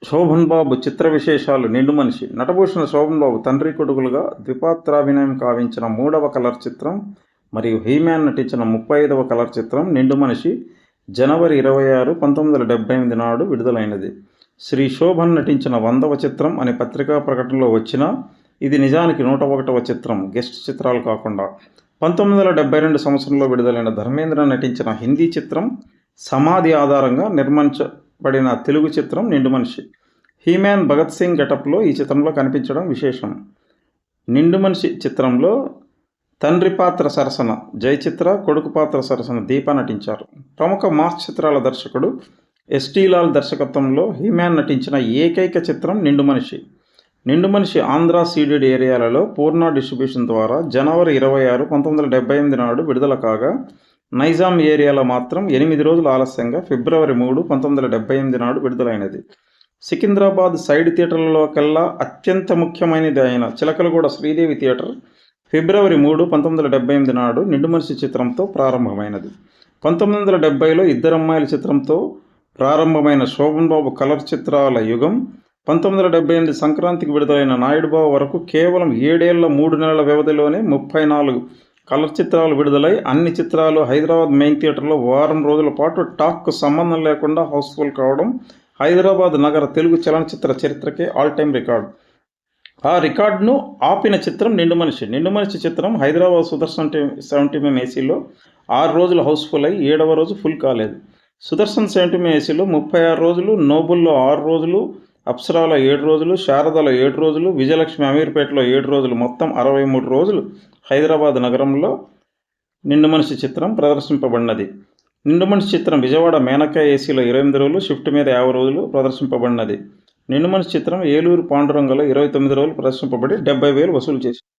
శోభన్ బాబు చిత్ర విశేషాలు. నిండు మనిషి. నటభూషణ శోభన్ బాబు తండ్రి కొడుకులుగా ద్విపాత్రాభినయం కావించిన 3వ కలర్ చిత్రం మరియు హీమ్యాన్ నటించిన 35వ కలర్ చిత్రం నిండు మనిషి జనవరి 26, 1978 నాడు విడుదలైనది. శ్రీ శోభన్ నటించిన 100వ చిత్రం అనే పత్రికా ప్రకటనలో వచ్చినా ఇది నిజానికి 101వ చిత్రం, గెస్ట్ చిత్రాలు కాకుండా. 1972 సంవత్సరంలో విడుదలైన ధర్మేంద్ర నటించిన హిందీ చిత్రం సమాధి ఆధారంగా నిర్మించబడిన తెలుగు చిత్రం నిండు మనిషి. హీమ్యాన్ భగత్ సింగ్ గెటప్లో ఈ చిత్రంలో కనిపించడం విశేషం. నిండు మనిషి చిత్రంలో తండ్రి పాత్ర సరసన జయచిత్ర, కొడుకు పాత్ర సరసన దీప నటించారు. ప్రముఖ మాస్ చిత్రాల దర్శకుడు ఎస్టీ లాల్ దర్శకత్వంలో హీమ్యాన్ నటించిన ఏకైక చిత్రం నిండు మనిషి. నిండు మనిషి ఆంధ్ర సీడెడ్ ఏరియాలలో పూర్ణ డిస్ట్రిబ్యూషన్ ద్వారా జనవరి 26, 1978 నాడు విడుదల కాగా, నైజాం ఏరియాలో మాత్రం 8 రోజులు ఆలస్యంగా ఫిబ్రవరి 3, 1978 నాడు విడుదలైనది. సికింద్రాబాద్ సైడ్ థియేటర్లలోకెల్లా అత్యంత ముఖ్యమైనది అయిన చిలకలగూడ శ్రీదేవి థియేటర్ ఫిబ్రవరి 3, 1978 నాడు నిండు మనిషి చిత్రంతో ప్రారంభమైనది. 1970లో ఇద్దరమ్మాయిల చిత్రంతో ప్రారంభమైన శోభన్ బాబు కలర్ చిత్రాల యుగం 1978 సంక్రాంతికి విడుదలైన నాయుడుబాబు వరకు కేవలం 7 ఏళ్ల 3 నెలల వ్యవధిలోనే 34 కలర్ చిత్రాలు విడుదలై అన్ని చిత్రాలు హైదరాబాద్ మెయిన్ థియేటర్లో వారం రోజుల పాటు టాక్కు సంబంధం లేకుండా హౌస్ఫుల్ కావడం హైదరాబాద్ నగర తెలుగు చలనచిత్ర చరిత్రకే ఆల్ టైమ్ రికార్డు. ఆ రికార్డును ఆపిన చిత్రం నిండు మనిషి. నిండు మనిషి చిత్రం హైదరాబాద్ సుదర్శన్ 70mm ఏసీలో 6 రోజులు హౌస్ఫుల్ అయి 7వ రోజు ఫుల్ కాలేదు. సుదర్శన్ 70mm ఏసీలో 36 రోజులు, నోబుల్లో 6 రోజులు, అప్సరాలో 7 రోజులు, శారదలో 7 రోజులు, విజయలక్ష్మి అమీర్పేటలో 7 రోజులు, మొత్తం 63 రోజులు హైదరాబాద్ నగరంలో నిండు మనిషి చిత్రం ప్రదర్శింపబడినది. నిండు మనిషి చిత్రం విజయవాడ మేనక ఏసీలో 28 రోజులు, షిఫ్ట్ మీద 50 రోజులు ప్రదర్శింపబడినది. నిండు మనిషి చిత్రం ఏలూరు పాండురంగలో 29 రోజులు ప్రదర్శింపబడి 70,000 వసూలు చేసింది.